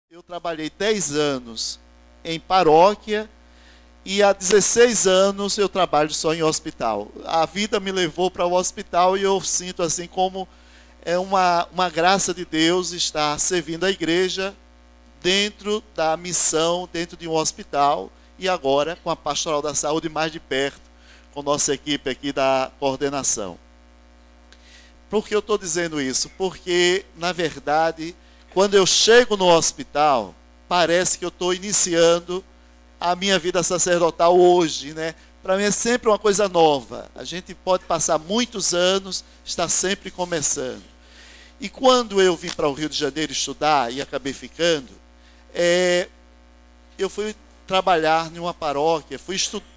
Eu trabalhei 10 anos em paróquia e há 16 anos eu trabalho só em hospital. A vida me levou para o hospital e eu sinto assim como é uma graça de Deus estar servindo a igreja dentro da missão, dentro de um hospital e agora com a Pastoral da Saúde mais de perto, com nossa equipe aqui da coordenação. Por que eu estou dizendo isso? Porque, na verdade, quando eu chego no hospital, parece que eu estou iniciando a minha vida sacerdotal hoje, né? Para mim é sempre uma coisa nova. A gente pode passar muitos anos, está sempre começando. E quando eu vim para o Rio de Janeiro estudar e acabei ficando, eu fui trabalhar em uma paróquia,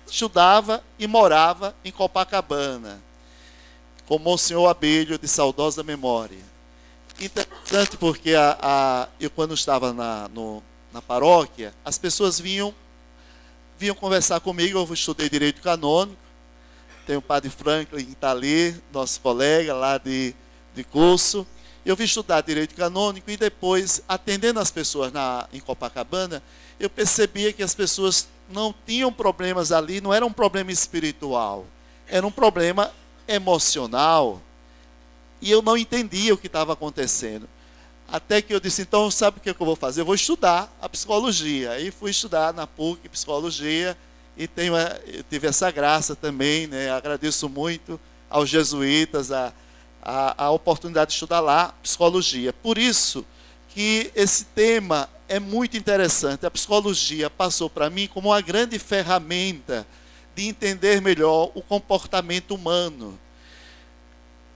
estudava e morava em Copacabana, com o Monsenhor Abelho, de saudosa memória. Interessante porque eu quando estava na paróquia, as pessoas vinham conversar comigo. Eu estudei Direito Canônico, tem o padre Franklin que está ali, nosso colega lá de curso. Eu vim estudar Direito Canônico e depois, atendendo as pessoas em Copacabana, eu percebia que as pessoas não tinham problemas ali, não era um problema espiritual, era um problema emocional. E eu não entendia o que estava acontecendo. Até que eu disse, então sabe o que eu vou fazer? Eu vou estudar a psicologia. Aí fui estudar na PUC, psicologia, e eu tive essa graça também, né? Agradeço muito aos jesuítas a oportunidade de estudar lá psicologia. Por isso que esse tema é muito interessante. A psicologia passou para mim como uma grande ferramenta de entender melhor o comportamento humano.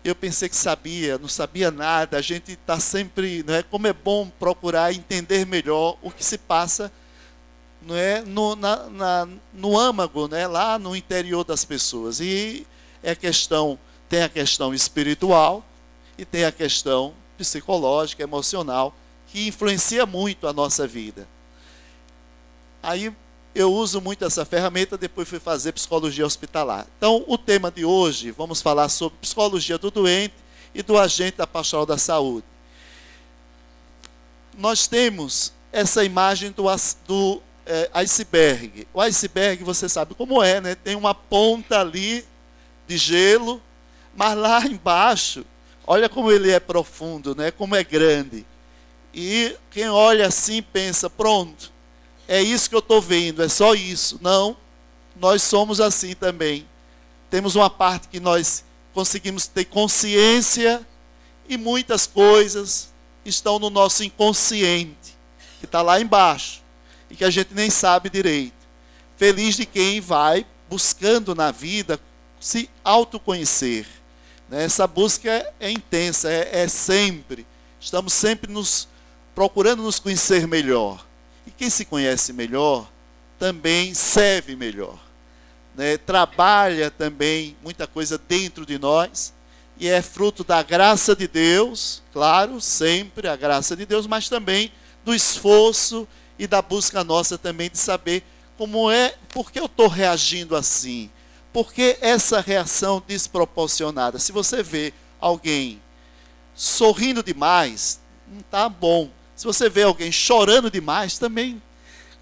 Eu pensei que sabia, não sabia nada. A gente está sempre, não é? Como é bom procurar entender melhor o que se passa, não é? No âmago, né? Lá no interior das pessoas. E tem a questão espiritual e tem a questão psicológica, emocional, que influencia muito a nossa vida. Aí eu uso muito essa ferramenta, depois fui fazer psicologia hospitalar. Então, o tema de hoje, vamos falar sobre psicologia do doente e do agente da Pastoral da Saúde. Nós temos essa imagem do iceberg. O iceberg, você sabe como é, né? Tem uma ponta ali de gelo, mas lá embaixo, olha como ele é profundo, né? Como é grande. E quem olha assim pensa, pronto, é isso que eu estou vendo, é só isso. Não, nós somos assim também. Temos uma parte que nós conseguimos ter consciência e muitas coisas estão no nosso inconsciente, que está lá embaixo e que a gente nem sabe direito. Feliz de quem vai buscando na vida se autoconhecer. Essa busca é intensa, é sempre. Estamos sempre procurando nos conhecer melhor. E quem se conhece melhor, também serve melhor. Né? Trabalha também muita coisa dentro de nós, e é fruto da graça de Deus, claro, sempre a graça de Deus, mas também do esforço e da busca nossa também de saber como é, por que eu estou reagindo assim? Por que essa reação desproporcionada? Se você vê alguém sorrindo demais, não está bom. Se você vê alguém chorando demais, também,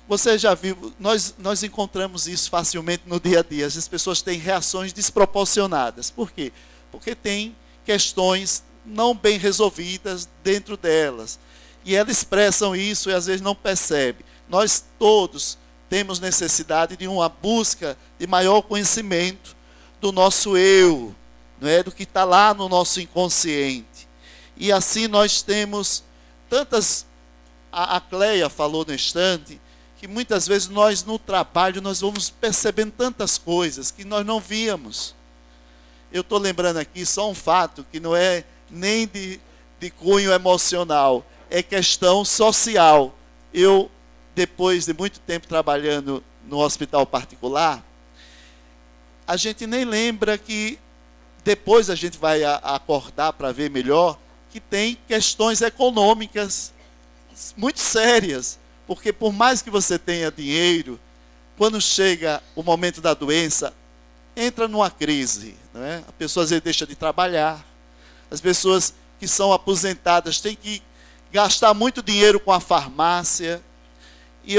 você já viu, nós encontramos isso facilmente no dia a dia. As pessoas têm reações desproporcionadas. Por quê? Porque tem questões não bem resolvidas dentro delas. E elas expressam isso e às vezes não percebem. Nós todos temos necessidade de uma busca de maior conhecimento do nosso eu, não é? Do que está lá no nosso inconsciente. E assim nós temos tantas, a Cleia falou no instante, que muitas vezes nós no trabalho, nós vamos percebendo tantas coisas que nós não víamos. Eu estou lembrando aqui só um fato, que não é nem de cunho emocional, é questão social. Eu, depois de muito tempo trabalhando no hospital particular, a gente nem lembra que, depois a gente vai acordar para ver melhor, que tem questões econômicas muito sérias, porque por mais que você tenha dinheiro, quando chega o momento da doença, entra numa crise, não é? A pessoa às vezes deixa de trabalhar, as pessoas que são aposentadas têm que gastar muito dinheiro com a farmácia. E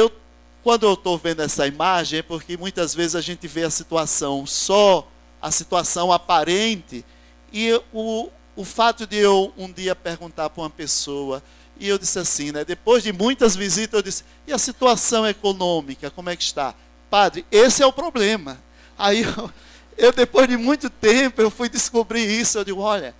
quando eu estou vendo essa imagem, é porque muitas vezes a gente vê a situação, só a situação aparente, e o fato de eu um dia perguntar para uma pessoa, e eu disse assim, né, depois de muitas visitas, eu disse, e a situação econômica, como é que está? Padre, esse é o problema. Aí eu depois de muito tempo, eu fui descobrir isso, eu digo, olha,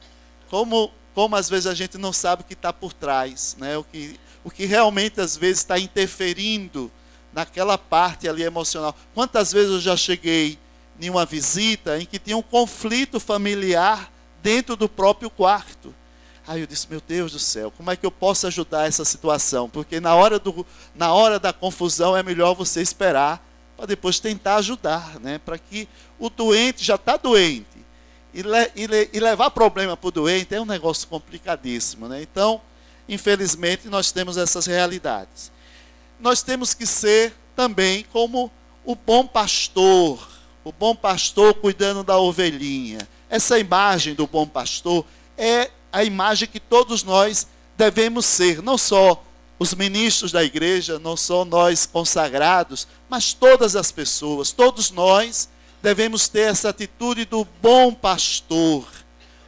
como às vezes a gente não sabe o que está por trás, né, o que realmente às vezes está interferindo naquela parte ali emocional. Quantas vezes eu já cheguei em uma visita em que tinha um conflito familiar dentro do próprio quarto. Aí eu disse, meu Deus do céu, como é que eu posso ajudar essa situação? Porque na hora da confusão é melhor você esperar para depois tentar ajudar, né? Para que o doente já está doente. E levar problema para o doente é um negócio complicadíssimo, né? Então, infelizmente, nós temos essas realidades. Nós temos que ser também como o bom pastor cuidando da ovelhinha. Essa imagem do bom pastor é a imagem que todos nós devemos ser, não só os ministros da igreja, não só nós consagrados, mas todas as pessoas, todos nós devemos ter essa atitude do bom pastor.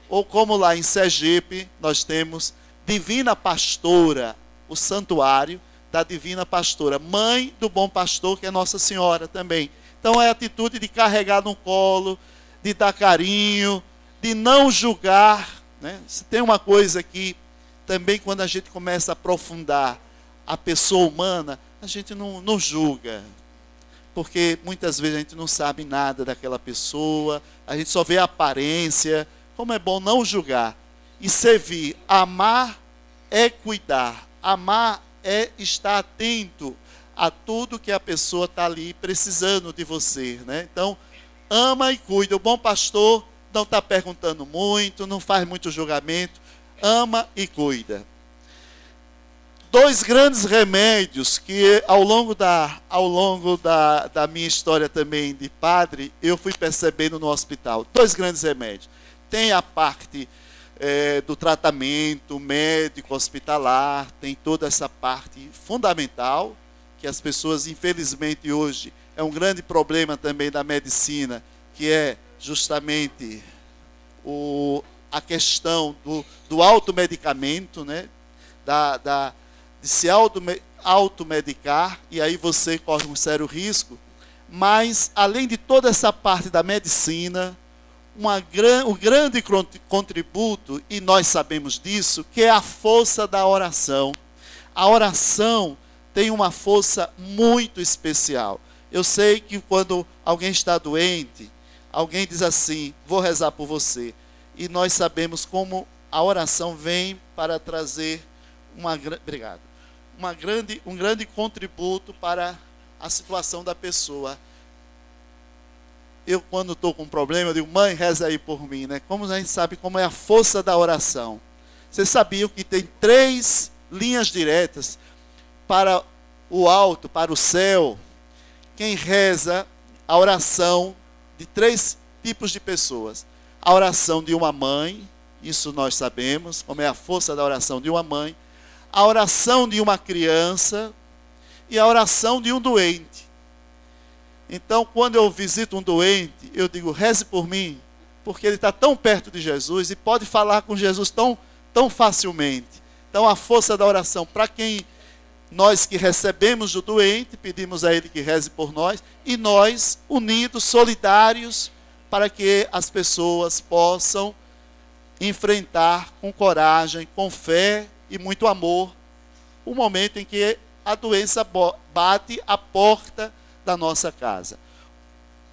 Ou como lá em Sergipe, nós temos Divina Pastora, o santuário da Divina Pastora, mãe do bom pastor, que é Nossa Senhora também. Então é a atitude de carregar no colo, de dar carinho, de não julgar, né? Se tem uma coisa que também quando a gente começa a aprofundar a pessoa humana, a gente não julga. Porque muitas vezes a gente não sabe nada daquela pessoa, a gente só vê a aparência. Como é bom não julgar e servir. Amar é cuidar, amar é estar atento a tudo que a pessoa está ali precisando de você, né? Então, ama e cuida. O bom pastor não está perguntando muito, não faz muito julgamento, ama e cuida. Dois grandes remédios que ao longo da minha história também de padre, eu fui percebendo no hospital. Dois grandes remédios. Tem a parte do tratamento médico hospitalar, tem toda essa parte fundamental, que as pessoas, infelizmente, hoje, é um grande problema também da medicina, que é justamente a questão do automedicamento, né? De se automedicar, e aí você corre um sério risco. Mas, além de toda essa parte da medicina, um grande contributo, e nós sabemos disso, que é a força da oração. A oração tem uma força muito especial. Eu sei que quando alguém está doente, alguém diz assim, vou rezar por você. E nós sabemos como a oração vem para trazer um grande contributo para a situação da pessoa. Eu, quando estou com um problema, eu digo, mãe, reza aí por mim, né? Como a gente sabe como é a força da oração. Vocês sabiam que tem 3 linhas diretas para o alto, para o céu? Quem reza a oração de 3 tipos de pessoas. A oração de uma mãe, isso nós sabemos, como é a força da oração de uma mãe. A oração de uma criança e a oração de um doente. Então, quando eu visito um doente, eu digo, reze por mim, porque ele está tão perto de Jesus e pode falar com Jesus tão facilmente. Então, a força da oração, para quem nós que recebemos do doente, pedimos a ele que reze por nós, e nós, unidos, solidários, para que as pessoas possam enfrentar com coragem, com fé e muito amor, o momento em que a doença bate a porta da nossa casa.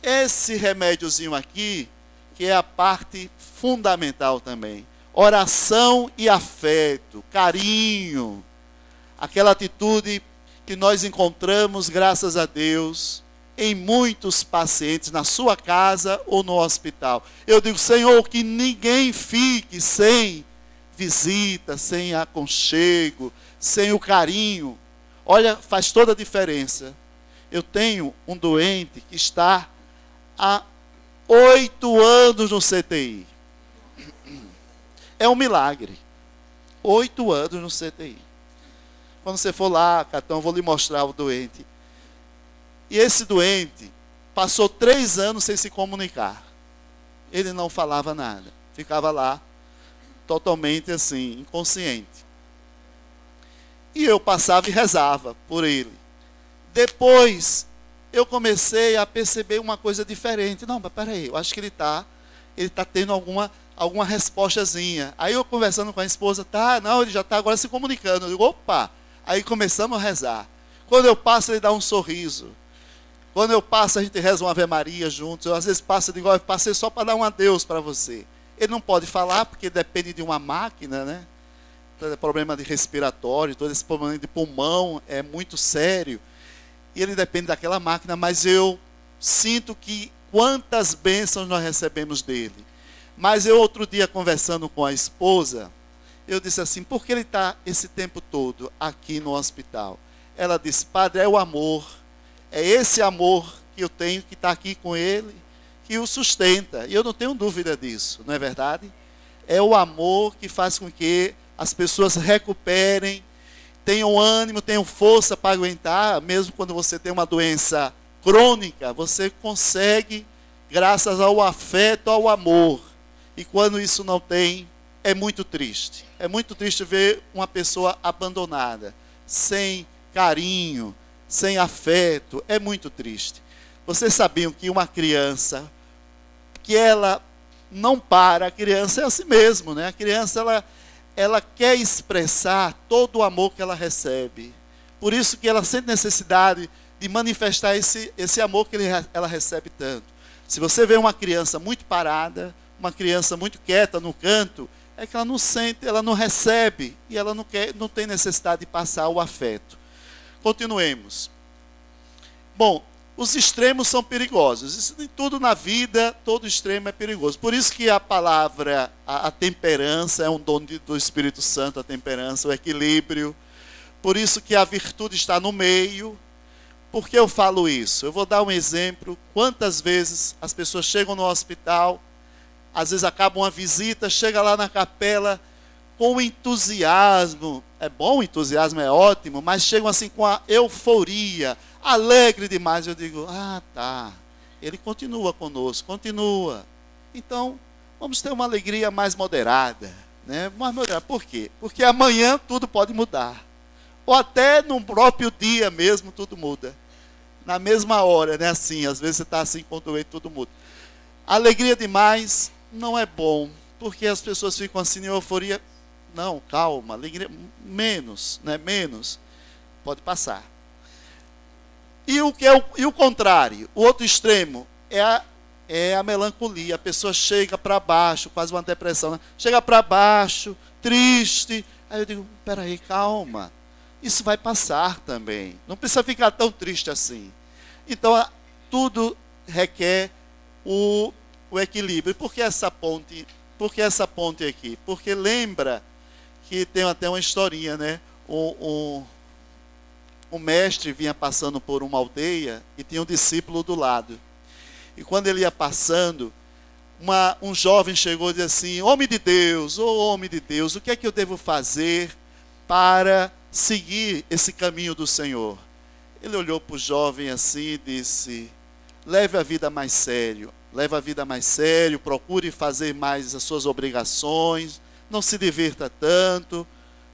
Esse remédiozinho aqui, que é a parte fundamental também. Oração e afeto, carinho, aquela atitude que nós encontramos, graças a Deus, em muitos pacientes, na sua casa ou no hospital. Eu digo, Senhor, que ninguém fique sem visita, sem aconchego, sem o carinho. Olha, faz toda a diferença. Eu tenho um doente que está há 8 anos no CTI. É um milagre. 8 anos no CTI. Quando você for lá, Catão, eu vou lhe mostrar o doente. E esse doente passou 3 anos sem se comunicar. Ele não falava nada. Ficava lá, totalmente assim, inconsciente. E eu passava e rezava por ele. Depois, eu comecei a perceber uma coisa diferente. Não, mas peraí, eu acho que ele tá tendo alguma respostazinha. Aí eu conversando com a esposa, ele já está agora se comunicando. Eu digo, opa! Aí começamos a rezar. Quando eu passo, ele dá um sorriso. Quando eu passo, a gente reza uma Ave Maria juntos. Eu às vezes passo e digo, eu passei só para dar um adeus para você. Ele não pode falar, porque depende de uma máquina, né? Todo problema de respiratório, todo esse problema de pulmão é muito sério. E ele depende daquela máquina, mas eu sinto que quantas bênçãos nós recebemos dele. Mas eu outro dia conversando com a esposa, eu disse assim, por que ele está esse tempo todo aqui no hospital? Ela disse, padre, é o amor. É esse amor que eu tenho que está aqui com ele, que o sustenta. E eu não tenho dúvida disso, não é verdade? É o amor que faz com que as pessoas recuperem, tenham ânimo, tenham força para aguentar, mesmo quando você tem uma doença crônica, você consegue, graças ao afeto, ao amor. E quando isso não tem, é muito triste. É muito triste ver uma pessoa abandonada, sem carinho, sem afeto. É muito triste. Vocês sabiam que uma criança, que ela não para, a criança é assim mesmo, né? A criança, ela quer expressar todo o amor que ela recebe. Por isso que ela sente necessidade de manifestar esse amor que ela recebe tanto. Se você vê uma criança muito parada, uma criança muito quieta no canto, é que ela não sente, ela não recebe, e ela não tem necessidade de passar o afeto. Continuemos. Bom, os extremos são perigosos. Isso em tudo na vida, todo extremo é perigoso. Por isso que a palavra, a temperança, é um dom do Espírito Santo, a temperança, o equilíbrio. Por isso que a virtude está no meio. Por que eu falo isso? Eu vou dar um exemplo. Quantas vezes as pessoas chegam no hospital, às vezes acabam uma visita, chega lá na capela com entusiasmo. É bom, o entusiasmo é ótimo, mas chegam assim com a euforia, alegre demais. Eu digo, tá, ele continua conosco, continua. Então, vamos ter uma alegria mais moderada, né? Mais moderada. Por quê? Porque amanhã tudo pode mudar. Ou até no próprio dia mesmo tudo muda. Na mesma hora, né? Assim, às vezes você está assim com o doente, tudo muda. Alegria demais não é bom, porque as pessoas ficam assim em euforia. Não, calma, alegria, menos, né? Menos, pode passar. E o contrário, o outro extremo, é a melancolia. A pessoa chega para baixo, quase uma depressão, né? Chega para baixo, triste. Aí eu digo, peraí, calma. Isso vai passar também. Não precisa ficar tão triste assim. Então, tudo requer o equilíbrio. Por que essa ponte? Por que essa ponte aqui? Porque lembra que tem até uma historinha, né? O mestre vinha passando por uma aldeia e tinha um discípulo do lado. E quando ele ia passando, um jovem chegou e disse assim, homem de Deus, homem de Deus, o que é que eu devo fazer para seguir esse caminho do Senhor? Ele olhou para o jovem assim e disse, leve a vida mais sério, procure fazer mais as suas obrigações, não se divirta tanto,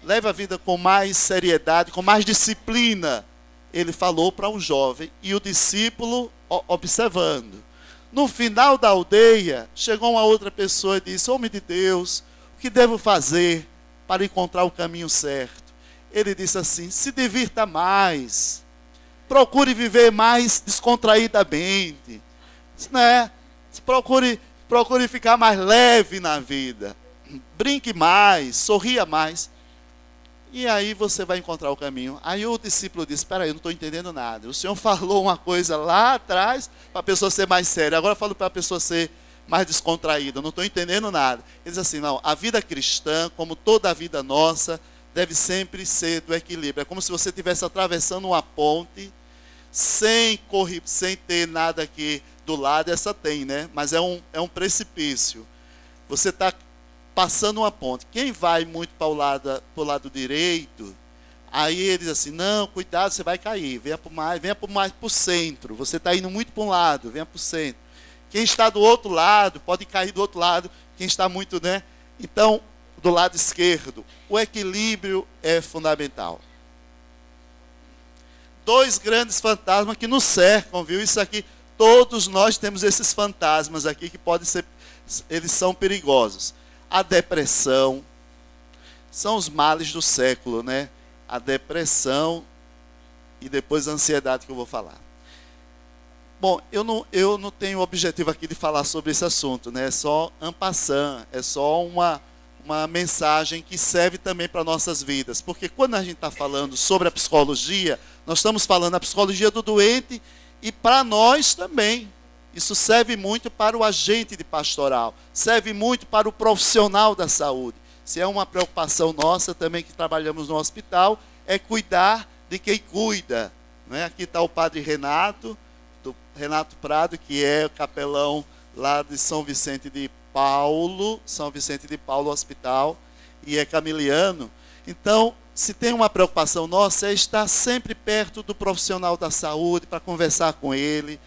leve a vida com mais seriedade, com mais disciplina. Ele falou para um jovem e o discípulo observando. No final da aldeia, chegou uma outra pessoa e disse, homem de Deus, o que devo fazer para encontrar o caminho certo? Ele disse assim, se divirta mais, procure viver mais descontraídamente, né? Procure ficar mais leve na vida, brinque mais, sorria mais, e aí você vai encontrar o caminho. Aí o discípulo disse, espera aí, eu não estou entendendo nada, o Senhor falou uma coisa lá atrás, para a pessoa ser mais séria, agora falo para a pessoa ser mais descontraída, eu não estou entendendo nada. Ele diz assim, não, a vida cristã, como toda a vida nossa, deve sempre ser do equilíbrio. É como se você estivesse atravessando uma ponte, sem ter nada aqui do lado. Essa tem, né? Mas é um precipício. Você está passando uma ponte. Quem vai muito para o lado direito, Aí ele diz assim, não, cuidado, você vai cair, venha para o centro, você está indo muito para um lado, venha para o centro. Quem está do outro lado, pode cair do outro lado, quem está muito, né? Então, do lado esquerdo, o equilíbrio é fundamental. Dois grandes fantasmas que nos cercam, viu? Isso aqui, todos nós temos esses fantasmas aqui que podem ser, eles são perigosos. A depressão, são os males do século, né? A depressão e depois a ansiedade que eu vou falar. Bom, eu não tenho o objetivo aqui de falar sobre esse assunto, né? É só en passant, é só uma mensagem que serve também para nossas vidas. Porque quando a gente está falando sobre a psicologia, nós estamos falando da psicologia do doente e para nós também. Isso serve muito para o agente de pastoral, serve muito para o profissional da saúde. Se é uma preocupação nossa também que trabalhamos no hospital, é cuidar de quem cuida. Né? Aqui está o padre Renato Prado, que é o capelão lá de São Vicente de Paulo Hospital, e é camiliano. Então, se tem uma preocupação nossa, é estar sempre perto do profissional da saúde para conversar com ele.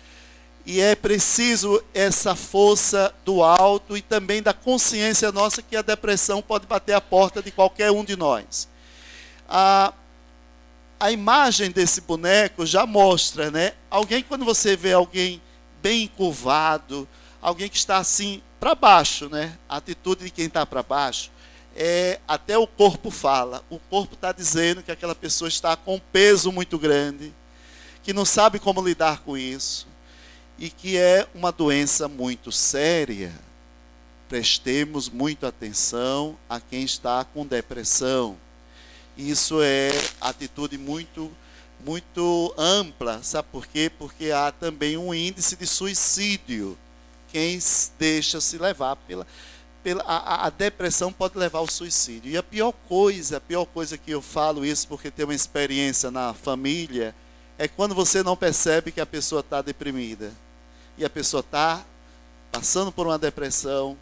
E é preciso essa força do alto e também da consciência nossa que a depressão pode bater a porta de qualquer um de nós. A imagem desse boneco já mostra, né? Alguém, quando você vê alguém bem encurvado, alguém que está assim para baixo, né? A atitude de quem está para baixo, até o corpo fala. O corpo está dizendo que aquela pessoa está com um peso muito grande, que não sabe como lidar com isso. E que é uma doença muito séria. Prestemos muita atenção a quem está com depressão. Isso é atitude muito, muito ampla. Sabe por quê? Porque há também um índice de suicídio. Quem deixa se levar a depressão pode levar ao suicídio. E a pior coisa que eu falo isso porque tenho uma experiência na família, é quando você não percebe que a pessoa está deprimida. E a pessoa está passando por uma depressão,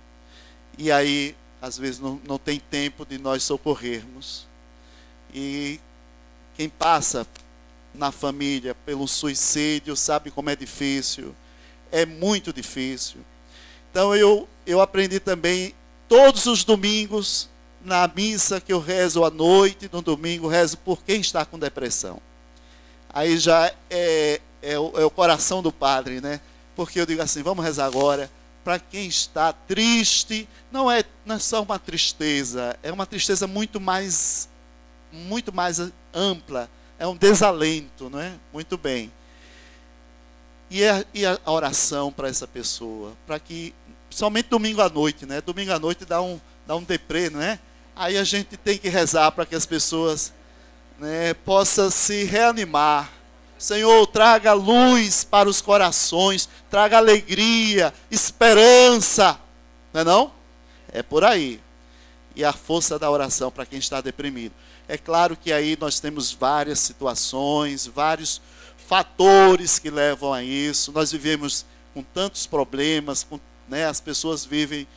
e aí, às vezes, não tem tempo de nós socorrermos. E quem passa na família pelo suicídio sabe como é difícil, é muito difícil. Então, eu aprendi também, todos os domingos, na missa que eu rezo à noite, no domingo, rezo por quem está com depressão. Aí já é o coração do padre, né? Porque eu digo assim, vamos rezar agora, para quem está triste, não é só uma tristeza, é uma tristeza muito mais ampla, é um desalento, não é? Muito bem. E a oração para essa pessoa, para que, somente domingo à noite, né? Domingo à noite dá um deprê, não é? Aí a gente tem que rezar para que as pessoas, né, possam se reanimar. Senhor, traga luz para os corações, traga alegria, esperança, não é não? É por aí. E a força da oração para quem está deprimido. É claro que aí nós temos várias situações, vários fatores que levam a isso. Nós vivemos com tantos problemas, né, as pessoas vivem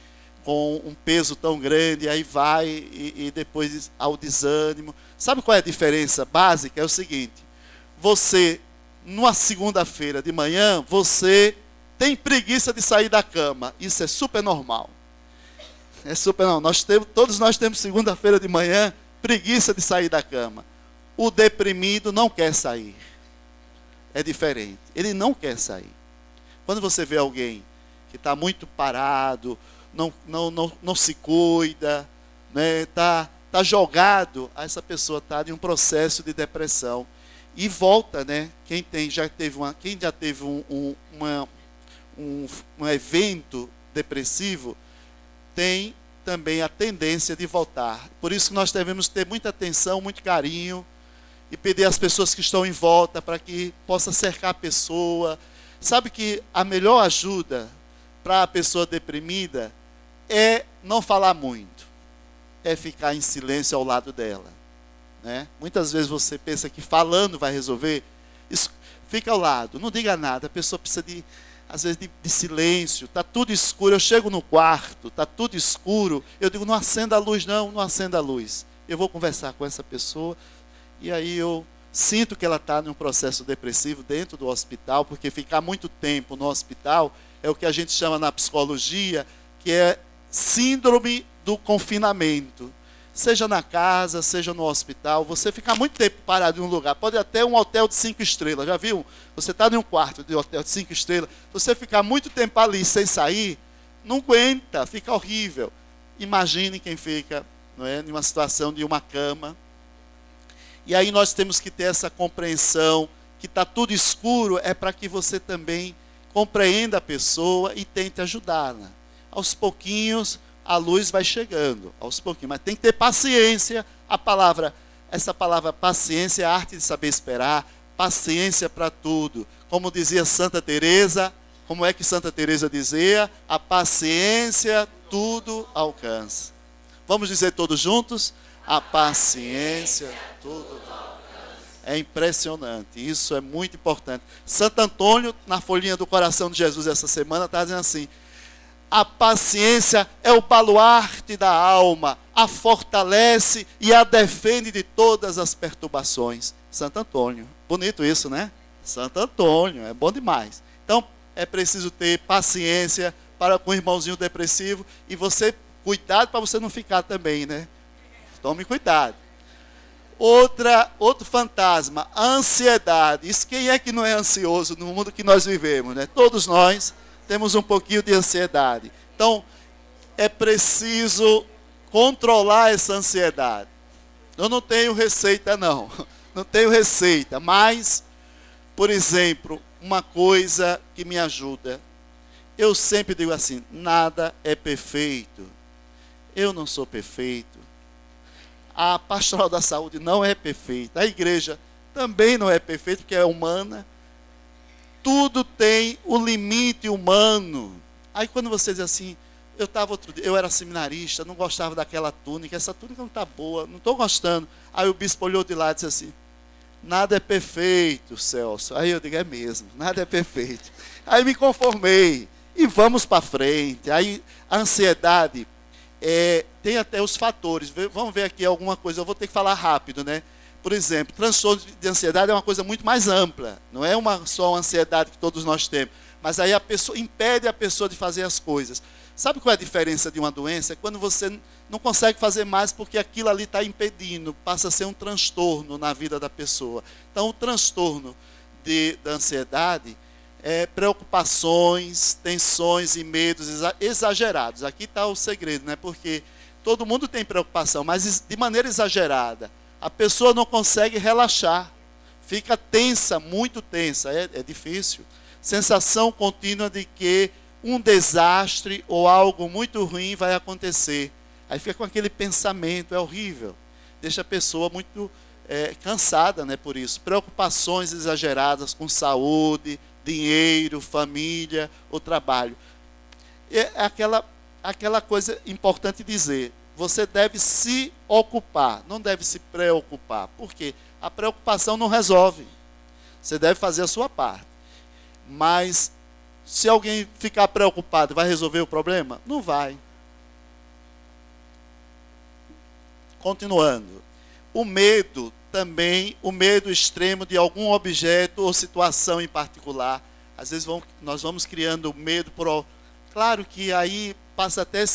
com um peso tão grande, aí vai e depois ao desânimo. Sabe qual é a diferença básica? É o seguinte. Você, numa segunda-feira de manhã, você tem preguiça de sair da cama. Isso é super normal. É super normal. Todos nós temos segunda-feira de manhã preguiça de sair da cama. O deprimido não quer sair. É diferente. Ele não quer sair. Quando você vê alguém que está muito parado, não se cuida, né, tá jogado, essa pessoa está em um processo de depressão. E volta, né? Quem já teve um evento depressivo, tem também a tendência de voltar. Por isso que nós devemos ter muita atenção, muito carinho, e pedir às pessoas que estão em volta para que possa cercar a pessoa. Sabe que a melhor ajuda para a pessoa deprimida é não falar muito, é ficar em silêncio ao lado dela. Né? Muitas vezes você pensa que falando vai resolver. Isso, fica ao lado, não diga nada. A pessoa precisa às vezes de silêncio. Está tudo escuro, eu chego no quarto, está tudo escuro, eu digo, não acenda a luz não acenda a luz. Eu vou conversar com essa pessoa E aí eu sinto que ela está num processo depressivo dentro do hospital, porque ficar muito tempo no hospital é o que a gente chama na psicologia, que é síndrome do confinamento. Seja na casa, seja no hospital, você ficar muito tempo parado em um lugar, pode até um hotel de 5 estrelas, já viu? Você está em um quarto de hotel de 5 estrelas, você ficar muito tempo ali sem sair, não aguenta, fica horrível. Imagine quem fica, não é, em uma situação de uma cama. E aí nós temos que ter essa compreensão, que está tudo escuro, é para que você também compreenda a pessoa e tente ajudá-la. Aos pouquinhos, a luz vai chegando, aos pouquinhos, mas tem que ter paciência. Essa palavra paciência é a arte de saber esperar, paciência para tudo. Como dizia Santa Teresa, como é que Santa Teresa dizia? A paciência tudo alcança. Vamos dizer todos juntos? A paciência tudo alcança. É impressionante, isso é muito importante. Santo Antônio, na folhinha do coração de Jesus essa semana, está dizendo assim: a paciência é o baluarte da alma, a fortalece e a defende de todas as perturbações. Santo Antônio. Bonito isso, né? Santo Antônio, é bom demais. Então, é preciso ter paciência para com o irmãozinho depressivo e você, cuidado para você não ficar também, né? Tome cuidado. Outro fantasma, a ansiedade. Isso, quem é que não é ansioso no mundo que nós vivemos, né? Todos nós temos um pouquinho de ansiedade. Então, é preciso controlar essa ansiedade. Eu não tenho receita, não. Não tenho receita, mas, por exemplo, uma coisa que me ajuda. Eu sempre digo assim, nada é perfeito. Eu não sou perfeito. A pastoral da saúde não é perfeita. A igreja também não é perfeita, porque é humana. Tudo tem o limite humano. Aí quando você diz assim, eu era seminarista, não gostava daquela túnica, essa túnica não está boa, não estou gostando. Aí o bispo olhou de lá e disse assim, nada é perfeito, Celso. Aí eu digo, é mesmo, nada é perfeito. Aí me conformei e vamos para frente. Aí a ansiedade, tem até os fatores. Vamos ver aqui alguma coisa, eu vou ter que falar rápido, né? Por exemplo, transtorno de ansiedade é uma coisa muito mais ampla. Não é só uma ansiedade que todos nós temos. Mas aí a pessoa impede a pessoa de fazer as coisas. Sabe qual é a diferença de uma doença? É quando você não consegue fazer mais porque aquilo ali está impedindo. Passa a ser um transtorno na vida da pessoa. Então, o transtorno da ansiedade é preocupações, tensões e medos exagerados. Aqui está o segredo, né? Porque todo mundo tem preocupação, mas de maneira exagerada. A pessoa não consegue relaxar, fica tensa, muito tensa, é difícil. Sensação contínua de que um desastre ou algo muito ruim vai acontecer. Aí fica com aquele pensamento, é horrível. Deixa a pessoa muito cansada, né, por isso. Preocupações exageradas com saúde, dinheiro, família, o trabalho. É aquela coisa importante dizer. Você deve se ocupar, não deve se preocupar. Por quê? A preocupação não resolve. Você deve fazer a sua parte. Mas, se alguém ficar preocupado, vai resolver o problema? Não vai. Continuando. O medo também, o medo extremo de algum objeto ou situação em particular. Às vezes nós vamos criando medo Claro que aí passa até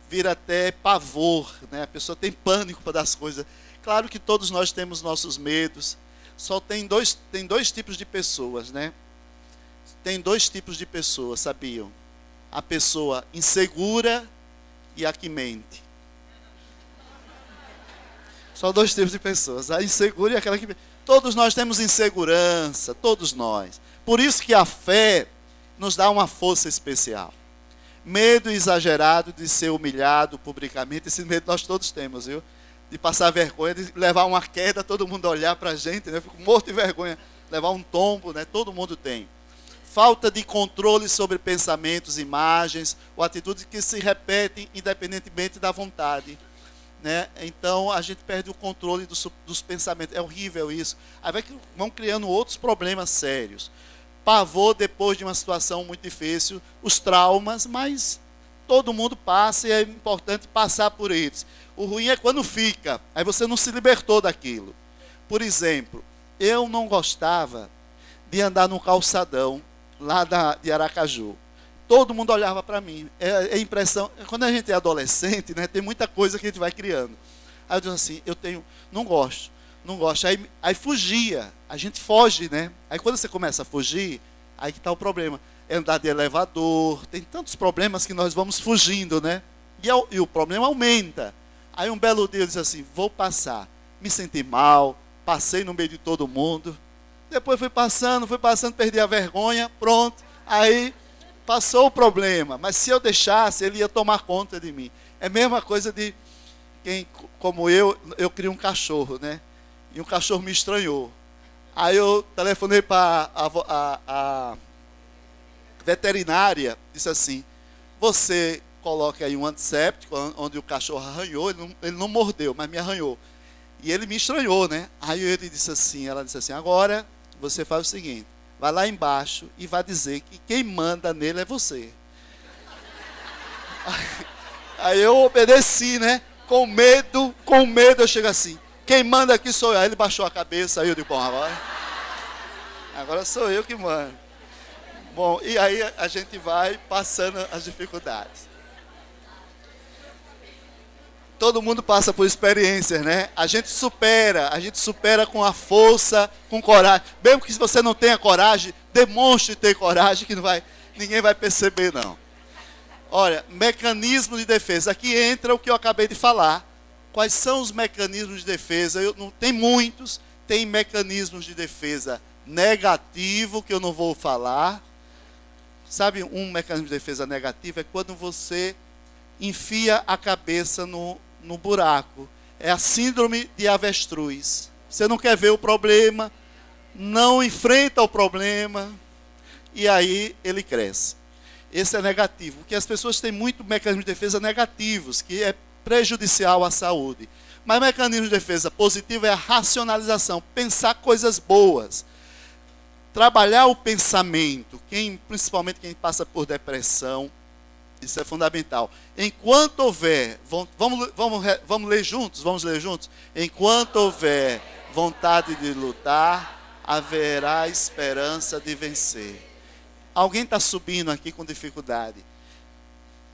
vira até pavor, né? A pessoa tem pânico das coisas. Claro que todos nós temos nossos medos. Só tem dois tipos de pessoas, né? Tem 2 tipos de pessoas, sabiam? A pessoa insegura e a que mente. Só 2 tipos de pessoas, a insegura e aquela que mente. Todos nós temos insegurança, todos nós. Por isso que a fé nos dá uma força especial. Medo exagerado de ser humilhado publicamente, esse medo nós todos temos, viu? De passar vergonha, de levar uma queda, todo mundo olhar para a gente, né? Eu fico morto de vergonha, levar um tombo, né? Todo mundo tem. Falta de controle sobre pensamentos, imagens, ou atitudes que se repetem independentemente da vontade, né? Então, a gente perde o controle dos pensamentos. É horrível isso. Aí vão criando outros problemas sérios. Pavor depois de uma situação muito difícil, os traumas, mas todo mundo passa e é importante passar por eles. O ruim é quando fica, aí você não se libertou daquilo. Por exemplo, eu não gostava de andar no calçadão lá de Aracaju. Todo mundo olhava para mim. É impressão. Quando a gente é adolescente, né, tem muita coisa que a gente vai criando. Aí eu digo assim, não gosto. Aí fugia. A gente foge, né? Aí quando você começa a fugir, aí que está o problema. É andar de elevador, tem tantos problemas que nós vamos fugindo, né? E o problema aumenta. Aí um belo dia eu disse assim, vou passar. Me senti mal, passei no meio de todo mundo. Depois fui passando, perdi a vergonha, pronto. Aí passou o problema. Mas se eu deixasse, ele ia tomar conta de mim. É a mesma coisa de quem, como eu criei um cachorro, né? E um cachorro me estranhou. Aí eu telefonei para a veterinária, disse assim, você coloca aí um antisséptico, onde o cachorro arranhou, ele não mordeu, mas me arranhou. E ele me estranhou, né? Aí ela disse assim, agora você faz o seguinte, vai lá embaixo e vai dizer que quem manda nele é você. Aí eu obedeci, né? Com medo eu chego assim, quem manda aqui sou eu. Aí ele baixou a cabeça, aí eu digo, bom, agora sou eu que mando. Bom, e aí a gente vai passando as dificuldades. Todo mundo passa por experiências, né? A gente supera com a força, com coragem. Mesmo que se você não tenha coragem, demonstre ter coragem, que ninguém vai perceber, não. Olha, mecanismo de defesa. Aqui entra o que eu acabei de falar. Quais são os mecanismos de defesa? Tem muitos. Tem mecanismos de defesa negativo, que eu não vou falar. Sabe, um mecanismo de defesa negativo é quando você enfia a cabeça no buraco. É a síndrome de avestruz. Você não quer ver o problema, não enfrenta o problema, e aí ele cresce. Esse é negativo, porque as pessoas têm muito mecanismos de defesa negativos, que é prejudicial à saúde. Mas mecanismo de defesa positivo é a racionalização, pensar coisas boas. Trabalhar o pensamento, principalmente quem passa por depressão, isso é fundamental. Enquanto houver, vamos ler juntos? Enquanto houver vontade de lutar, haverá esperança de vencer. Alguém está subindo aqui com dificuldade.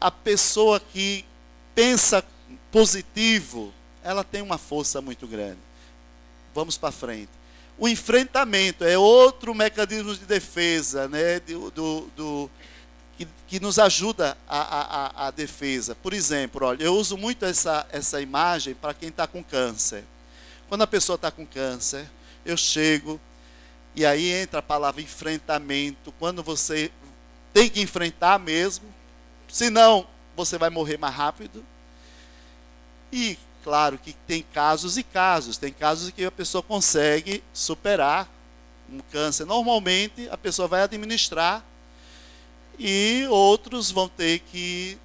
A pessoa que pensa positivo, ela tem uma força muito grande. Vamos para frente. O enfrentamento é outro mecanismo de defesa, né, que nos ajuda a defesa. Por exemplo, olha, eu uso muito essa imagem para quem está com câncer. Quando a pessoa está com câncer, eu chego, e aí entra a palavra enfrentamento, quando você tem que enfrentar mesmo, senão você vai morrer mais rápido. E claro que tem casos e casos. Tem casos em que a pessoa consegue superar um câncer. Normalmente, a pessoa vai administrar e outros vão ter que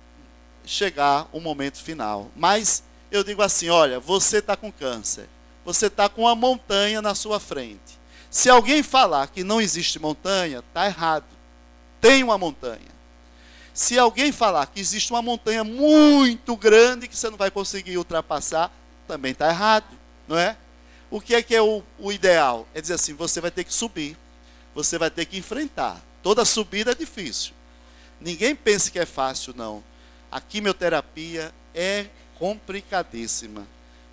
chegar o momento final. Mas eu digo assim, olha, você está com câncer. Você está com uma montanha na sua frente. Se alguém falar que não existe montanha, está errado. Tem uma montanha. Se alguém falar que existe uma montanha muito grande que você não vai conseguir ultrapassar, também está errado, não é? O que é o ideal? É dizer assim, você vai ter que subir, você vai ter que enfrentar. Toda subida é difícil. Ninguém pense que é fácil, não. A quimioterapia é complicadíssima.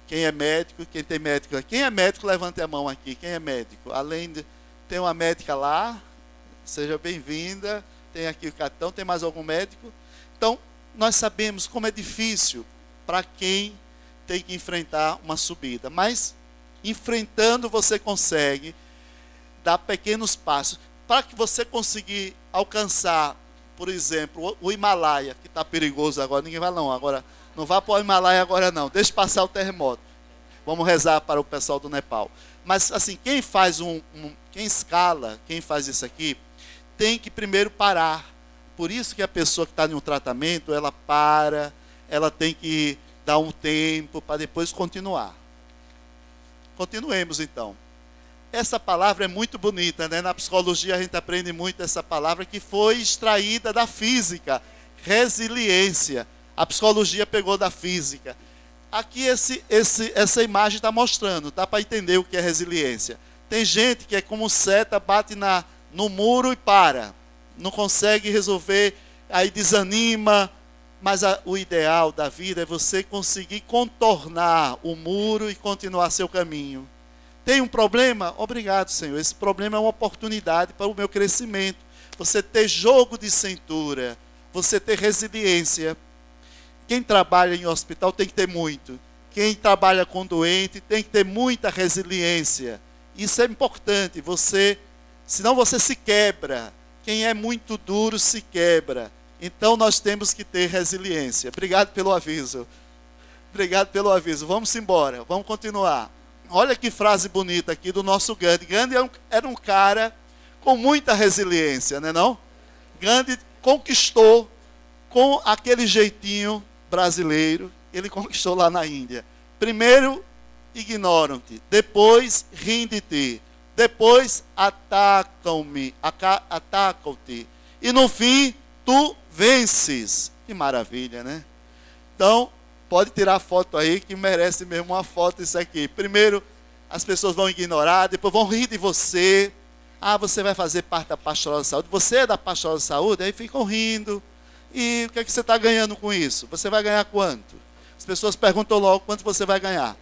Quem é médico, quem tem médico, quem é médico, levante a mão aqui. Quem é médico? Além de tem uma médica lá, seja bem-vinda. Tem aqui o cartão, tem mais algum médico? Então, nós sabemos como é difícil para quem tem que enfrentar uma subida. Mas, enfrentando, você consegue dar pequenos passos. Para que você conseguir alcançar, por exemplo, o Himalaia, que está perigoso agora, ninguém vai não, agora, não vá para o Himalaia agora não, deixe passar o terremoto. Vamos rezar para o pessoal do Nepal. Mas, assim, quem faz quem escala, quem faz isso aqui, tem que primeiro parar. Por isso que a pessoa que está em um tratamento, ela para, ela tem que dar um tempo para depois continuar. Continuemos então. Essa palavra é muito bonita, né? Na psicologia a gente aprende muito essa palavra que foi extraída da física, resiliência. A psicologia pegou da física. aqui essa imagem está mostrando, dá para entender o que é resiliência. Tem gente que é como seta, bate no muro e para. Não consegue resolver, aí desanima. Mas o ideal da vida é você conseguir contornar o muro e continuar seu caminho. Tem um problema? Obrigado, Senhor. Esse problema é uma oportunidade para o meu crescimento. Você ter jogo de cintura, você ter resiliência. Quem trabalha em hospital tem que ter muito. Quem trabalha com doente tem que ter muita resiliência. Isso é importante. Senão você se quebra. Quem é muito duro se quebra. Então nós temos que ter resiliência. Obrigado pelo aviso. Obrigado pelo aviso. Vamos embora, vamos continuar. Olha que frase bonita aqui do nosso Gandhi. Gandhi era um cara com muita resiliência, não é não? Gandhi conquistou com aquele jeitinho brasileiro, ele conquistou lá na Índia. Primeiro, ignoram-te. Depois, rinde-te. Depois, atacam-te. E no fim, tu vences. Que maravilha, né? Então, pode tirar foto aí, que merece mesmo uma foto isso aqui. Primeiro, as pessoas vão ignorar, depois vão rir de você. Ah, você vai fazer parte da pastoral da saúde. Você é da pastoral da saúde? Aí ficam rindo. E o que é que você está ganhando com isso? Você vai ganhar quanto? As pessoas perguntam logo quanto você vai ganhar.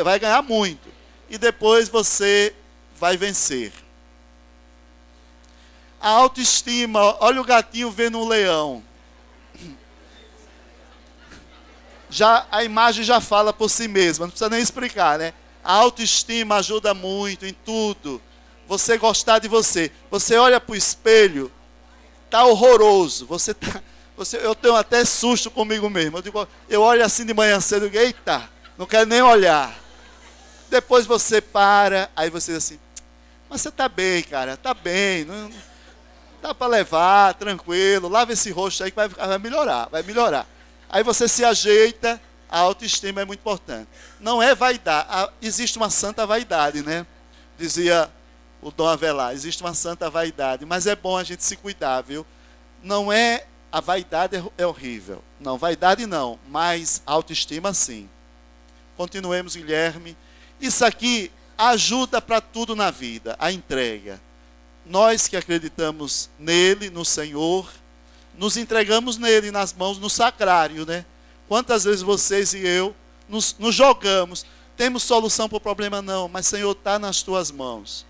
Vai ganhar muito. E depois você vai vencer. A autoestima, olha o gatinho vendo um leão. A imagem já fala por si mesma, não precisa nem explicar, né? A autoestima ajuda muito em tudo. Você gostar de você. Você olha para o espelho, está horroroso. Eu tenho até susto comigo mesmo. Eu olho assim de manhã cedo e digo, eita, não quero nem olhar. Depois você para, aí você diz assim, mas você está bem, cara, está bem, não dá para levar, tranquilo, lava esse rosto aí que vai melhorar, vai melhorar. Aí você se ajeita, a autoestima é muito importante. Não é vaidade, existe uma santa vaidade, né? Dizia o Dom Avelar, existe uma santa vaidade, mas é bom a gente se cuidar, viu? Não é, a vaidade é horrível. Não, vaidade não, mas autoestima sim. Continuemos, Guilherme. Isso aqui ajuda para tudo na vida, a entrega. Nós que acreditamos nele, no Senhor, nos entregamos nele, nas mãos, no sacrário, né? Quantas vezes vocês e eu nos jogamos, temos solução para o problema? Não, mas Senhor, está nas tuas mãos.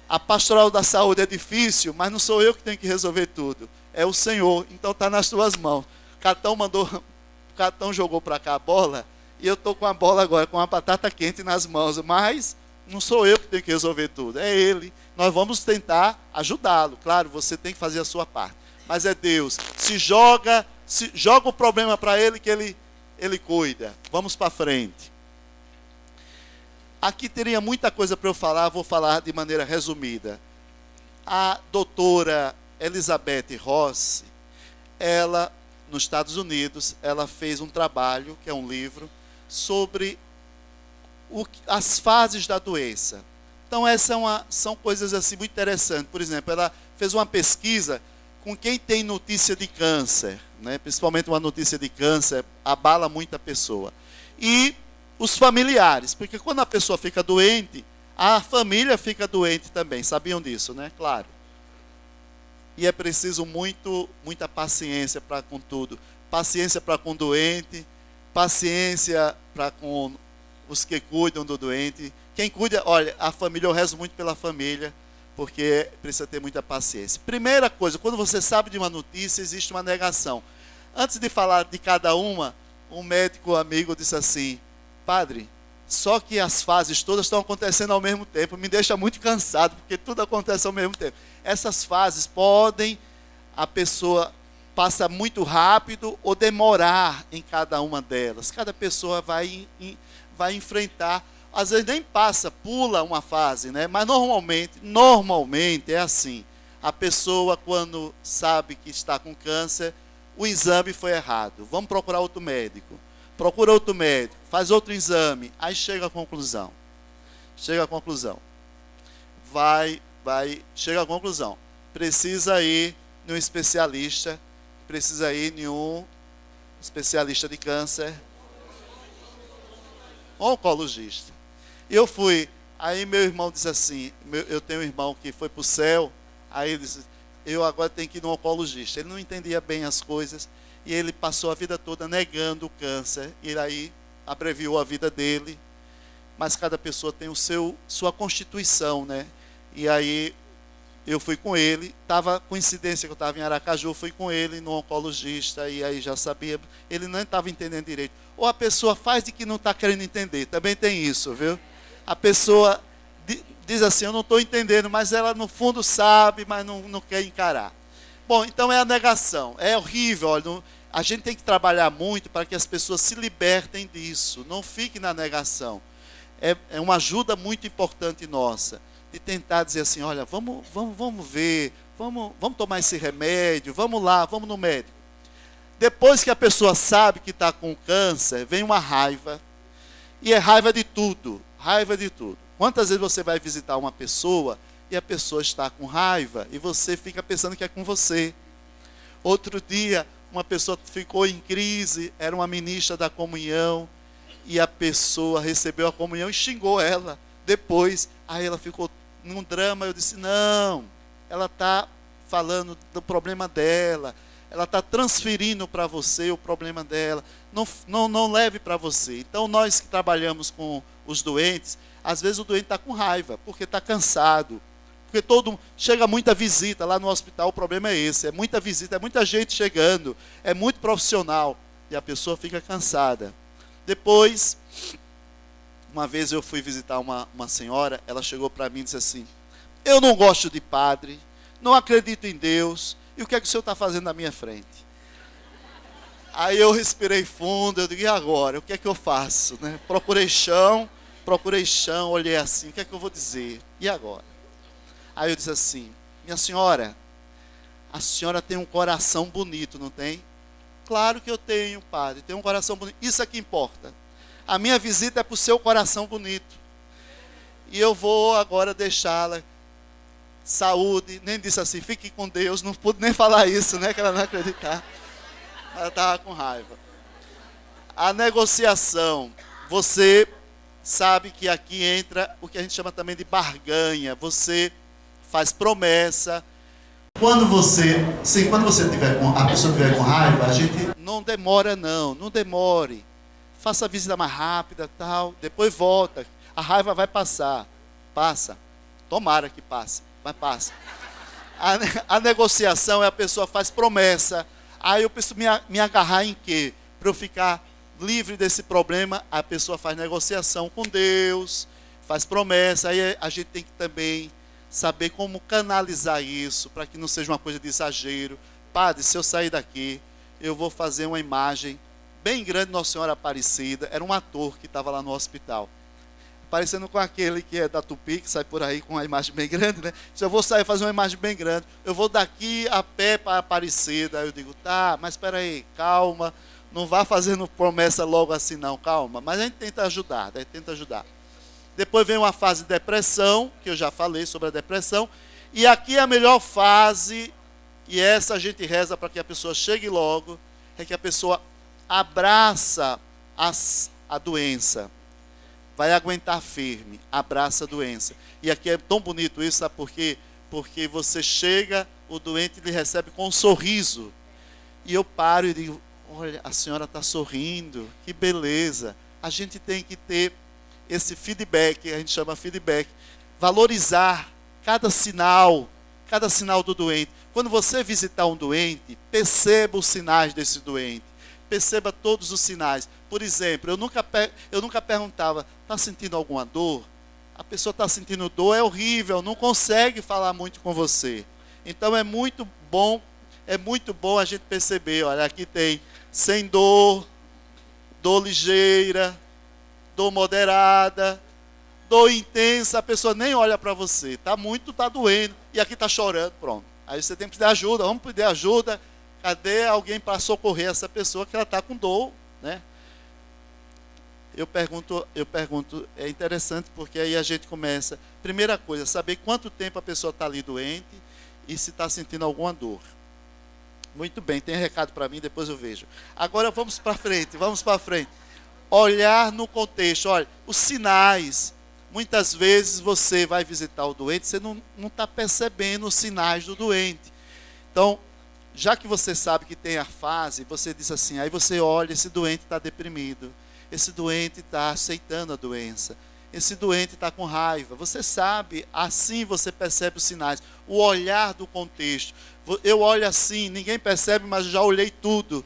A pastoral da saúde é difícil, mas não sou eu que tenho que resolver tudo. É o Senhor, então está nas tuas mãos. O Catão jogou para cá a bola, e eu estou com a bola agora, com a batata quente nas mãos, mas não sou eu que tenho que resolver tudo, é Ele. Nós vamos tentar ajudá-lo, claro, você tem que fazer a sua parte, mas é Deus. Joga o problema para Ele, que Ele cuida. Vamos para frente. Aqui teria muita coisa para eu falar, vou falar de maneira resumida. A doutora Elizabeth Rossi, ela, nos Estados Unidos, ela fez um trabalho, que é um livro, sobre as fases da doença. Então, essas são coisas assim muito interessantes. Por exemplo, ela fez uma pesquisa com quem tem notícia de câncer, né? Principalmente uma notícia de câncer, abala muita pessoa. E os familiares, porque quando a pessoa fica doente, a família fica doente também. Sabiam disso, né? Claro. E é preciso muita paciência para com tudo. Paciência para com o doente, paciência para com os que cuidam do doente. Quem cuida, olha, a família, eu rezo muito pela família, porque precisa ter muita paciência. Primeira coisa, quando você sabe de uma notícia, existe uma negação. Antes de falar de cada uma, um médico amigo disse assim, padre, só que as fases todas estão acontecendo ao mesmo tempo, me deixa muito cansado, porque tudo acontece ao mesmo tempo. Essas fases a pessoa passa muito rápido ou demorar em cada uma delas. Cada pessoa vai enfrentar, às vezes nem passa, pula uma fase, né? Mas normalmente é assim. A pessoa, quando sabe que está com câncer, o exame foi errado. Vamos procurar outro médico. Procura outro médico, faz outro exame, aí chega à conclusão. Chega à conclusão. Chega à conclusão. Precisa ir num especialista, precisa ir em um especialista de câncer, um oncologista. E eu fui, aí meu irmão disse assim, eu tenho um irmão que foi para o céu, aí ele disse, eu agora tenho que ir no oncologista. Ele não entendia bem as coisas, e ele passou a vida toda negando o câncer, e aí abreviou a vida dele, mas cada pessoa tem sua constituição, né? E aí eu fui com ele, coincidência que eu estava em Aracaju, fui com ele no oncologista, e aí já sabia, ele não estava entendendo direito. Ou a pessoa faz de que não está querendo entender, também tem isso, viu? A pessoa diz assim, eu não estou entendendo, mas ela no fundo sabe, mas não quer encarar. Bom, então é a negação, é horrível, olha, a gente tem que trabalhar muito para que as pessoas se libertem disso, não fiquem na negação. É uma ajuda muito importante nossa, de tentar dizer assim, olha, vamos ver, vamos tomar esse remédio, vamos lá, vamos no médico. Depois que a pessoa sabe que está com câncer, vem uma raiva, e é raiva de tudo, raiva de tudo. Quantas vezes você vai visitar uma pessoa, e a pessoa está com raiva, e você fica pensando que é com você. Outro dia, uma pessoa ficou em crise, era uma ministra da comunhão, e a pessoa recebeu a comunhão e xingou ela. Depois, aí ela ficou num drama, eu disse, não, ela está falando do problema dela, ela está transferindo para você o problema dela, não leve para você. Então, nós que trabalhamos com os doentes, às vezes o doente está com raiva, porque está cansado, porque chega muita visita lá no hospital, o problema é esse, é muita visita, é muita gente chegando, é muito profissional, e a pessoa fica cansada. Depois, uma vez eu fui visitar uma senhora, ela chegou para mim e disse assim, eu não gosto de padre, não acredito em Deus, e o que é que o senhor está fazendo na minha frente? Aí eu respirei fundo, eu digo, e agora? O que é que eu faço? Né? Procurei chão, olhei assim, o que é que eu vou dizer? E agora? Aí eu disse assim, minha senhora, a senhora tem um coração bonito, não tem? Claro que eu tenho, padre, tenho um coração bonito, isso é que importa. A minha visita é para o seu coração bonito. E eu vou agora deixá-la. Saúde, nem disse assim, fique com Deus, não pude nem falar isso, né, que ela não acreditava. Ela estava com raiva. A negociação, você sabe que aqui entra o que a gente chama também de barganha. Você faz promessa. Quando você a pessoa estiver com raiva, a gente não demora não demore. Faça a visita mais rápida, tal, depois volta. A raiva vai passar. Passa. Tomara que passe, mas passa. A negociação é a pessoa faz promessa. Aí eu preciso me agarrar em quê? Para eu ficar livre desse problema, a pessoa faz negociação com Deus, faz promessa. Aí a gente tem que também saber como canalizar isso, para que não seja uma coisa de exagero. Padre, se eu sair daqui, eu vou fazer uma imagem bem grande de Nossa Senhora Aparecida. Era um ator que estava lá no hospital, parecendo com aquele que é da Tupi, que sai por aí com uma imagem bem grande, né? Se eu vou sair fazer uma imagem bem grande, eu vou daqui a pé para Aparecida. Aí eu digo, tá, mas espera aí, calma, não vá fazendo promessa logo assim não, calma. Mas a gente tenta ajudar, Depois vem uma fase de depressão, que eu já falei sobre a depressão, e aqui a melhor fase, e essa a gente reza para que a pessoa chegue logo, é que a pessoa abraça a doença. Vai aguentar firme, abraça a doença. E aqui é tão bonito isso, sabe por quê? Porque você chega, o doente lhe recebe com um sorriso. E eu paro e digo, olha, a senhora está sorrindo, que beleza. A gente tem que ter esse feedback, a gente chama feedback. Valorizar cada sinal do doente. Quando você visitar um doente, perceba os sinais desse doente. Perceba todos os sinais. Por exemplo, eu nunca perguntava, está sentindo alguma dor? A pessoa está sentindo dor, é horrível, não consegue falar muito com você. Então é muito bom a gente perceber, olha, aqui tem sem dor, dor ligeira, dor moderada, dor intensa, a pessoa nem olha para você, está doendo, e aqui está chorando, pronto. Aí você tem que pedir ajuda, vamos pedir ajuda. Cadê alguém para socorrer essa pessoa que ela está com dor, né? Eu pergunto, é interessante porque aí a gente começa, primeira coisa, saber quanto tempo a pessoa está ali doente e se está sentindo alguma dor. Muito bem, tem recado para mim, depois eu vejo. Agora vamos para frente. olhar no contexto. Olha, os sinais. Muitas vezes você vai visitar o doente, você não está percebendo os sinais do doente. Então, já que você sabe que tem a fase, você diz assim, aí você olha, esse doente está deprimido, esse doente está aceitando a doença, esse doente está com raiva. Você sabe, assim você percebe os sinais. O olhar do contexto. Eu olho assim, ninguém percebe, mas já olhei tudo.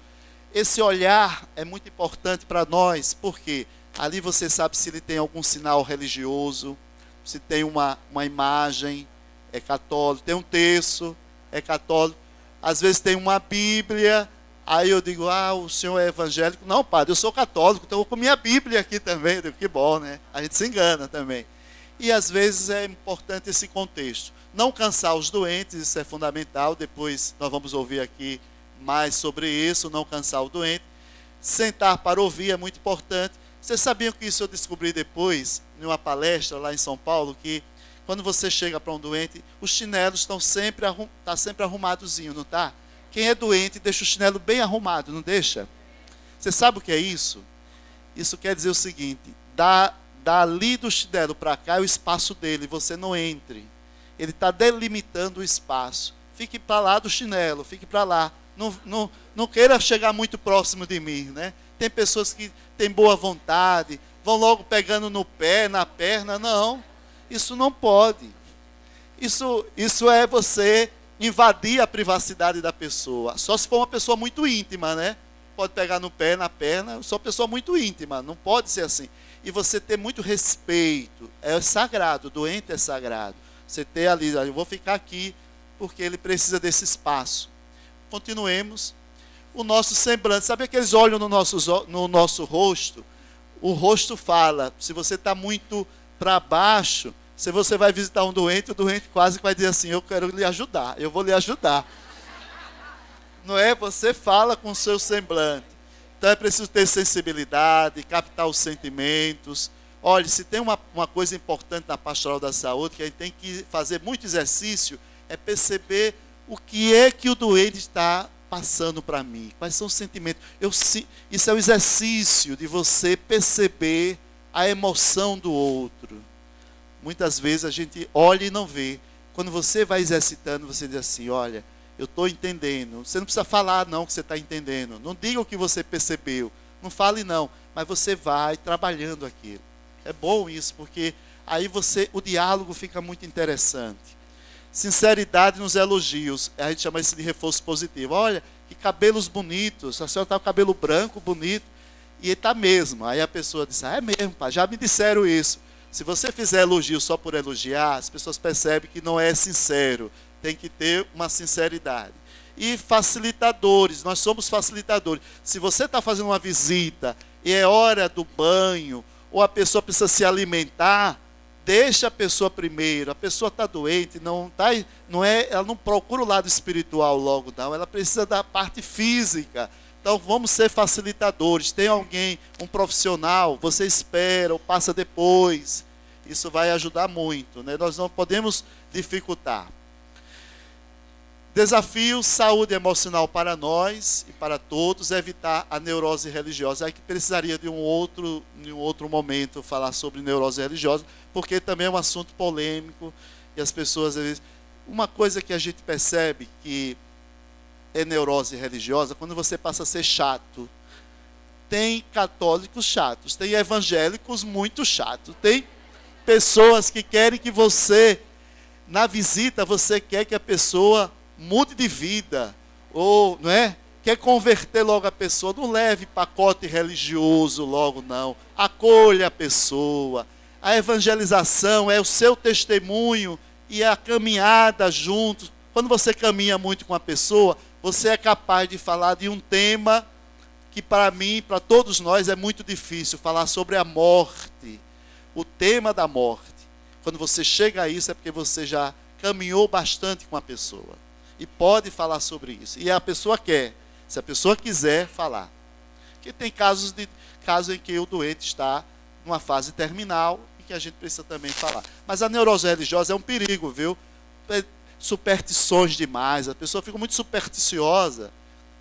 Esse olhar é muito importante para nós, porque ali você sabe se ele tem algum sinal religioso, se tem uma imagem, é católico, tem um terço, é católico. Às vezes tem uma Bíblia, aí eu digo, o senhor é evangélico? Não, padre, eu sou católico, então eu vou com minha Bíblia aqui também. Eu digo, que bom, né? A gente se engana também. E às vezes é importante esse contexto. Não cansar os doentes, isso é fundamental. Depois nós vamos ouvir aqui mais sobre isso, não cansar o doente. Sentar para ouvir é muito importante. Vocês sabiam que isso eu descobri depois, em uma palestra lá em São Paulo, que quando você chega para um doente, os chinelos estão sempre, sempre arrumadozinho, não está? Quem é doente deixa o chinelo bem arrumado, não deixa? Você sabe o que é isso? Isso quer dizer o seguinte, dali do chinelo para cá é o espaço dele, você não entre. Ele está delimitando o espaço. Fique para lá do chinelo, fique para lá. Não queira chegar muito próximo de mim, né? Tem pessoas que têm boa vontade, vão logo pegando no pé, na perna. Não, isso não pode. Isso é você invadir a privacidade da pessoa. Só se for uma pessoa muito íntima, né? Pode pegar no pé, na perna, só pessoa muito íntima, não pode ser assim. E você ter muito respeito, é sagrado, o doente é sagrado. Você ter ali, eu vou ficar aqui, porque ele precisa desse espaço. Continuemos. O nosso semblante, sabe aqueles olhos no nosso rosto? O rosto fala. Se você está muito para baixo, se você vai visitar um doente, o doente quase vai dizer assim, eu quero lhe ajudar, eu vou lhe ajudar. Não é? Você fala com o seu semblante. Então é preciso ter sensibilidade, captar os sentimentos. Olha, se tem uma coisa importante na pastoral da saúde, que a gente tem que fazer muito exercício, é perceber o que é que o doente está passando para mim, quais são os sentimentos. Isso é o exercício de você perceber a emoção do outro. Muitas vezes a gente olha e não vê. Quando você vai exercitando, você diz assim, olha, eu estou entendendo. Você não precisa falar não que você está entendendo. Não diga o que você percebeu. Não fale não, mas você vai trabalhando aquilo. É bom isso, porque aí o diálogo fica muito interessante. Sinceridade nos elogios, a gente chama isso de reforço positivo. Olha, que cabelos bonitos, a senhora está com o cabelo branco, bonito, e está mesmo. Aí a pessoa diz, é mesmo, pai, já me disseram isso. Se você fizer elogio só por elogiar, as pessoas percebem que não é sincero, tem que ter uma sinceridade. E facilitadores, nós somos facilitadores. Se você está fazendo uma visita e é hora do banho, ou a pessoa precisa se alimentar, deixa a pessoa primeiro. A pessoa está doente, ela não procura o lado espiritual logo, não. Ela precisa da parte física. Então vamos ser facilitadores. Tem alguém, um profissional, você espera ou passa depois. Isso vai ajudar muito, né? Nós não podemos dificultar. Desafio, saúde emocional para nós e para todos, evitar a neurose religiosa. Aí que precisaria de um outro momento falar sobre neurose religiosa, porque também é um assunto polêmico e as pessoas, às vezes, uma coisa que a gente percebe que é neurose religiosa, quando você passa a ser chato. Tem católicos chatos, tem evangélicos muito chatos, tem pessoas que querem que você, na visita, você quer que a pessoa mude de vida, ou não é? Quer converter logo a pessoa, não leve pacote religioso logo não, acolha a pessoa. A evangelização é o seu testemunho e a caminhada juntos. Quando você caminha muito com a pessoa, você é capaz de falar de um tema que para mim, para todos nós é muito difícil, falar sobre a morte, o tema da morte. Quando você chega a isso é porque você já caminhou bastante com a pessoa. E pode falar sobre isso. E a pessoa quer. Se a pessoa quiser falar. Porque tem casos em que o doente está numa fase terminal e que a gente precisa também falar. Mas a neurose religiosa é um perigo, viu? Superstições demais. A pessoa fica muito supersticiosa,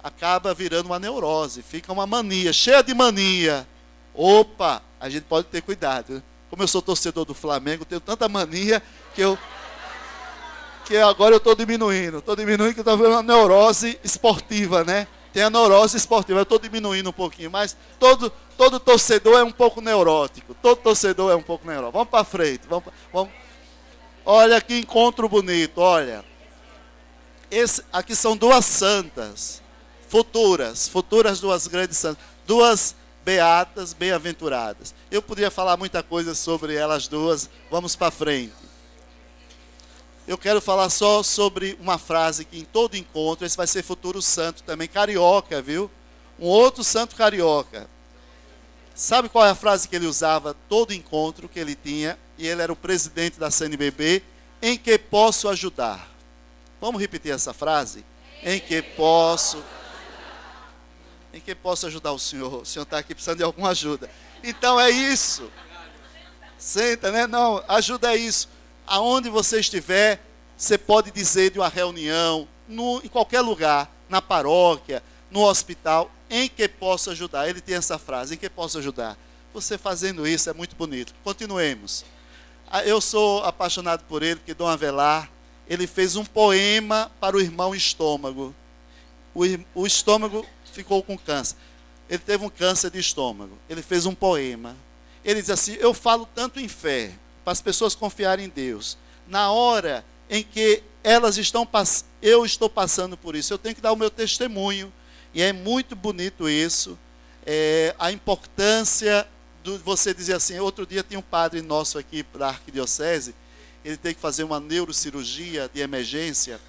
acaba virando uma neurose, fica uma mania, cheia de mania. Opa, a gente pode ter cuidado. Como eu sou torcedor do Flamengo, tenho tanta mania que agora eu estou diminuindo. Estou diminuindo, que eu estou vendo uma neurose esportiva, né? Tem a neurose esportiva, eu estou diminuindo um pouquinho, mas todo torcedor é um pouco neurótico. Todo torcedor é um pouco neurótico. Vamos para frente. Vamos. Olha que encontro bonito, olha. Aqui são duas santas, futuras duas grandes santas, duas beatas, bem-aventuradas. Eu poderia falar muita coisa sobre elas duas, vamos para frente. Eu quero falar só sobre uma frase que em todo encontro, esse vai ser futuro santo também, carioca, viu? Um outro santo carioca. Sabe qual é a frase que ele usava todo encontro que ele tinha? E ele era o presidente da CNBB. Em que posso ajudar? Vamos repetir essa frase? Em que posso ajudar o senhor? O senhor está aqui precisando de alguma ajuda. Então é isso. Senta, né? Não, ajuda é isso. Aonde você estiver, você pode dizer de uma reunião, em qualquer lugar, na paróquia, no hospital, em que posso ajudar. Ele tem essa frase, em que posso ajudar. Você fazendo isso é muito bonito. Continuemos. Eu sou apaixonado por ele, porque Dom Avelar, ele fez um poema para o irmão Estômago. O estômago ficou com câncer. Ele teve um câncer de estômago. Ele fez um poema. Ele diz assim: eu falo tanto em fé, para as pessoas confiarem em Deus. Na hora em que eu estou passando por isso, eu tenho que dar o meu testemunho. E é muito bonito isso. A importância de você dizer assim. Outro dia tinha um padre nosso aqui da arquidiocese, ele tem que fazer uma neurocirurgia de emergência.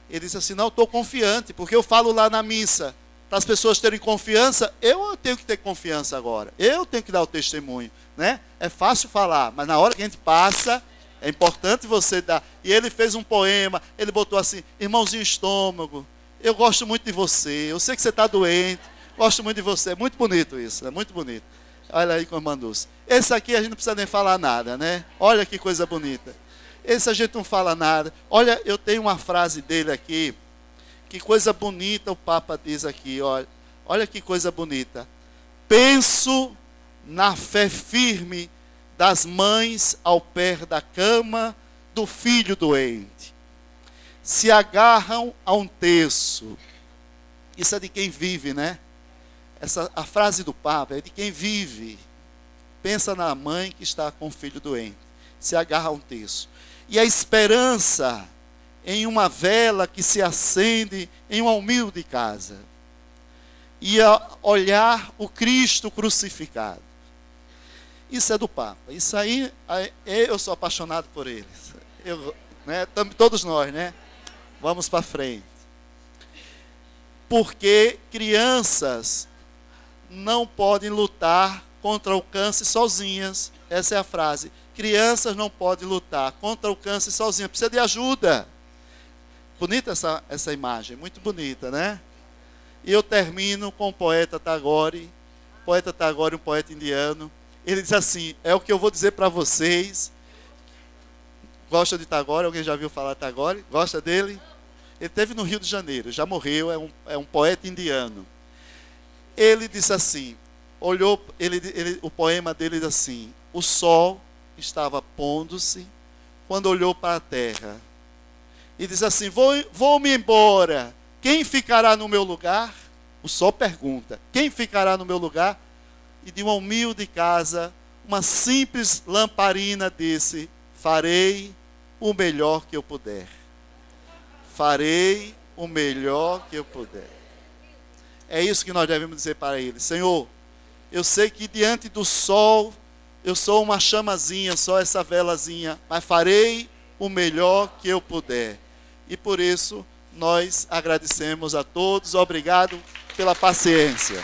Ele disse assim: não, estou confiante, porque eu falo lá na missa, para as pessoas terem confiança, eu tenho que ter confiança agora. Eu tenho que dar o testemunho, né? É fácil falar, mas na hora que a gente passa, é importante você dar. E ele fez um poema, ele botou assim: irmãozinho Estômago, eu gosto muito de você, eu sei que você está doente, gosto muito de você. É muito bonito isso, é muito bonito. Olha aí como mandou. Esse aqui a gente não precisa nem falar nada, né? Olha que coisa bonita. Esse a gente não fala nada. Olha, eu tenho uma frase dele aqui. Que coisa bonita o Papa diz aqui. Olha que coisa bonita. Penso na fé firme das mães ao pé da cama do filho doente. Se agarram a um terço. Isso é de quem vive, né? A frase do Papa é de quem vive. Pensa na mãe que está com o filho doente. Se agarra a um terço. E a esperança em uma vela que se acende em uma humilde casa. E a olhar o Cristo crucificado. Isso é do Papa. Isso aí, eu sou apaixonado por eles. Todos nós, né? Vamos para frente. Porque crianças não podem lutar contra o câncer sozinhas. Essa é a frase. Crianças não podem lutar contra o câncer sozinhas. Precisa de ajuda. Bonita essa imagem. Muito bonita, né? E eu termino com o poeta Tagore. O poeta Tagore, um poeta indiano. Ele diz assim: é o que eu vou dizer para vocês. Gosta de Tagore? Alguém já viu falar Tagore? Gosta dele? Ele esteve no Rio de Janeiro, já morreu, é um poeta indiano. Ele disse assim, o poema dele diz assim: o sol estava pondo-se quando olhou para a terra. E diz assim: vou-me embora, quem ficará no meu lugar? O sol pergunta: quem ficará no meu lugar? E de uma humilde casa, uma simples lamparina disse: farei o melhor que eu puder. Farei o melhor que eu puder. É isso que nós devemos dizer para ele: Senhor, eu sei que diante do sol eu sou uma chamazinha, só essa velazinha, mas farei o melhor que eu puder. E por isso nós agradecemos a todos. Obrigado pela paciência.